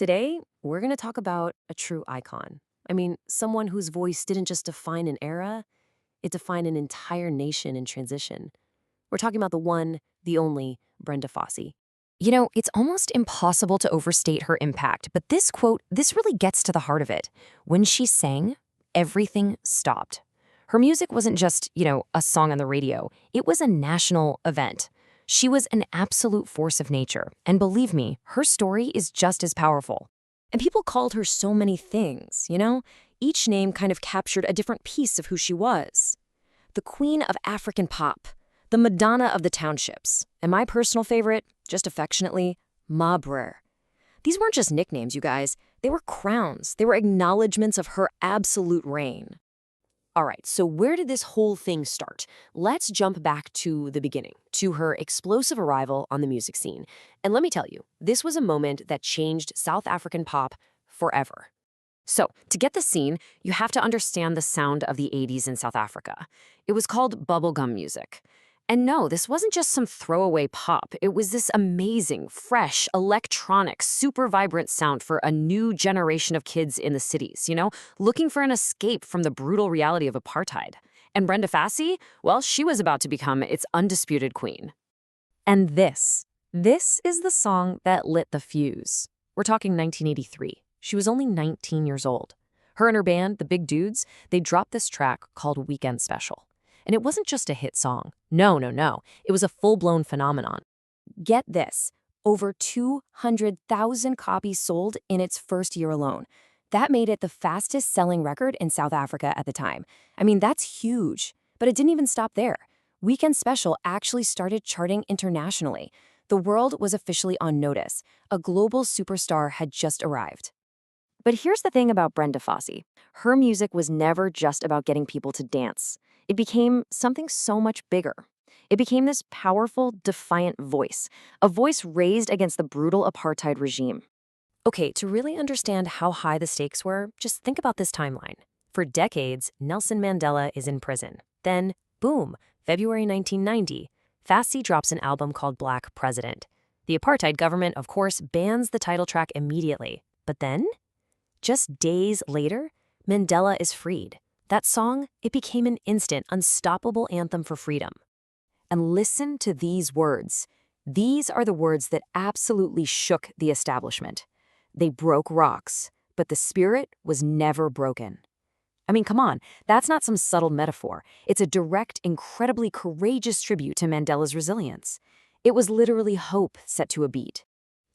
Today, we're going to talk about a true icon. I mean, someone whose voice didn't just define an era, it defined an entire nation in transition. We're talking about the one, the only Brenda Fassie. It's almost impossible to overstate her impact, but this quote, this really gets to the heart of it. When she sang, everything stopped. Her music wasn't just, a song on the radio. It was a national event. She was an absolute force of nature, and believe me, her story is just as powerful. And people called her so many things. Each name kind of captured a different piece of who she was. The queen of African pop, the Madonna of the townships, and my personal favorite, just affectionately, Ma Brer. These weren't just nicknames, you guys. They were crowns. They were acknowledgments of her absolute reign. All right, so where did this whole thing start? Let's jump back to the beginning, to her explosive arrival on the music scene. And let me tell you, this was a moment that changed South African pop forever. So, to get the scene, you have to understand the sound of the 80s in South Africa. It was called bubblegum music. And no, this wasn't just some throwaway pop. It was this amazing, fresh, electronic, super vibrant sound for a new generation of kids in the cities, looking for an escape from the brutal reality of apartheid. And Brenda Fassie, well, she was about to become its undisputed queen. And this is the song that lit the fuse. We're talking 1983. She was only 19 years old. Her and her band, the Big Dudes, they dropped this track called Weekend Special. And it wasn't just a hit song. No. It was a full-blown phenomenon. Get this, over 200,000 copies sold in its first year alone. That made it the fastest-selling record in South Africa at the time. I mean, that's huge. But it didn't even stop there. Weekend Special actually started charting internationally. The world was officially on notice. A global superstar had just arrived. But here's the thing about Brenda Fassie. Her music was never just about getting people to dance. It became something so much bigger. It became this powerful, defiant voice, a voice raised against the brutal apartheid regime. Okay, to really understand how high the stakes were, just think about this timeline. For decades, Nelson Mandela is in prison. Then, boom, February 1990, Fassie drops an album called Black President. The apartheid government, of course, bans the title track immediately. But then, just days later, Mandela is freed. That song, it became an instant, unstoppable anthem for freedom. And listen to these words. These are the words that absolutely shook the establishment. They broke rocks, but the spirit was never broken. I mean, come on, that's not some subtle metaphor. It's a direct, incredibly courageous tribute to Mandela's resilience. It was literally hope set to a beat.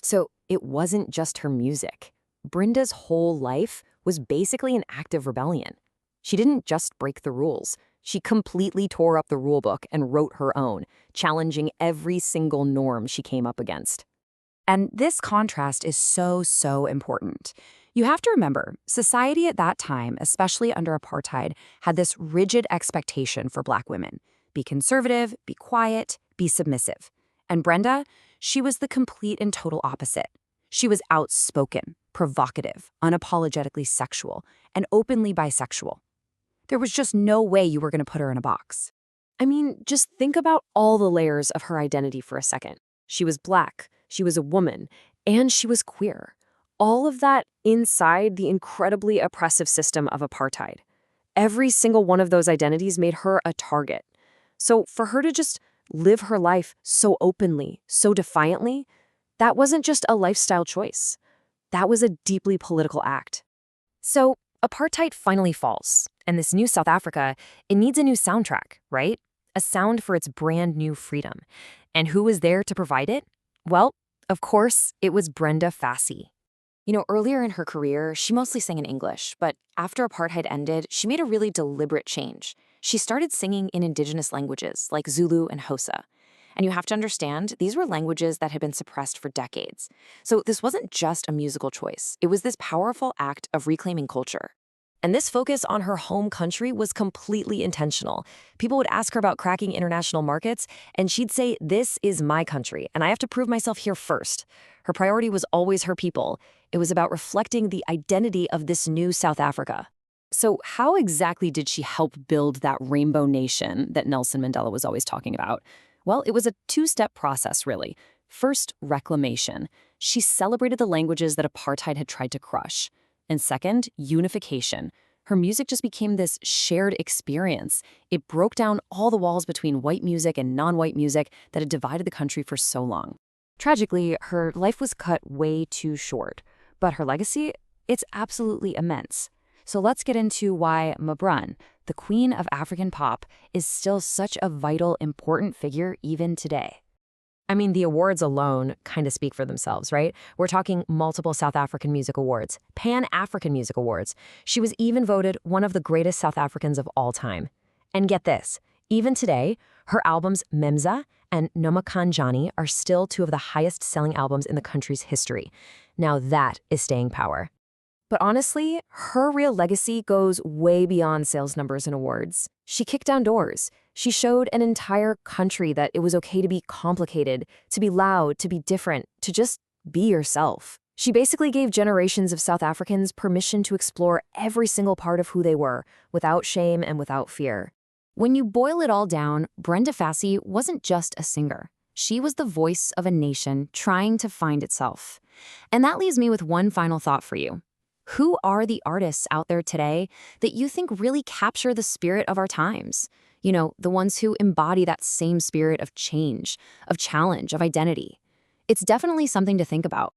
So it wasn't just her music. Brenda's whole life was basically an act of rebellion. She didn't just break the rules. She completely tore up the rulebook and wrote her own, challenging every single norm she came up against. And this contrast is so important. You have to remember, society at that time, especially under apartheid, had this rigid expectation for Black women. Be conservative, be quiet, be submissive. And Brenda, she was the complete and total opposite. She was outspoken, provocative, unapologetically sexual, and openly bisexual. There was just no way you were going to put her in a box. I mean, just think about all the layers of her identity for a second. She was Black, she was a woman, and she was queer. All of that inside the incredibly oppressive system of apartheid. Every single one of those identities made her a target. So for her to just live her life so openly, so defiantly, that wasn't just a lifestyle choice. That was a deeply political act. So apartheid finally falls, and this new South Africa, it needs a new soundtrack, right? A sound for its brand new freedom. And who was there to provide it? Well, of course, it was Brenda Fassie. Earlier in her career, she mostly sang in English, but after apartheid ended, she made a really deliberate change. She started singing in indigenous languages like Zulu and Xhosa. And you have to understand, these were languages that had been suppressed for decades. So this wasn't just a musical choice. It was this powerful act of reclaiming culture. And this focus on her home country was completely intentional. People would ask her about cracking international markets, and she'd say, "This is my country, and I have to prove myself here first." Her priority was always her people. It was about reflecting the identity of this new South Africa. So how exactly did she help build that rainbow nation that Nelson Mandela was always talking about? Well, it was a two-step process, really. First, reclamation. She celebrated the languages that apartheid had tried to crush. And second, unification. Her music just became this shared experience. It broke down all the walls between white music and non-white music that had divided the country for so long. Tragically, her life was cut way too short, but her legacy, it's absolutely immense. So let's get into why Mabran, the queen of African pop, is still such a vital, important figure even today. I mean, the awards alone kind of speak for themselves, right? We're talking multiple South African Music Awards, Pan-African Music Awards. She was even voted one of the greatest South Africans of all time. And get this, even today, her albums Memza and Nomakanjani are still two of the highest-selling albums in the country's history. Now that is staying power. But honestly, her real legacy goes way beyond sales numbers and awards. She kicked down doors. She showed an entire country that it was okay to be complicated, to be loud, to be different, to just be yourself. She basically gave generations of South Africans permission to explore every single part of who they were, without shame and without fear. When you boil it all down, Brenda Fassie wasn't just a singer. She was the voice of a nation trying to find itself. And that leaves me with one final thought for you. Who are the artists out there today that you think really capture the spirit of our times? You know, the ones who embody that same spirit of change, of challenge, of identity. It's definitely something to think about.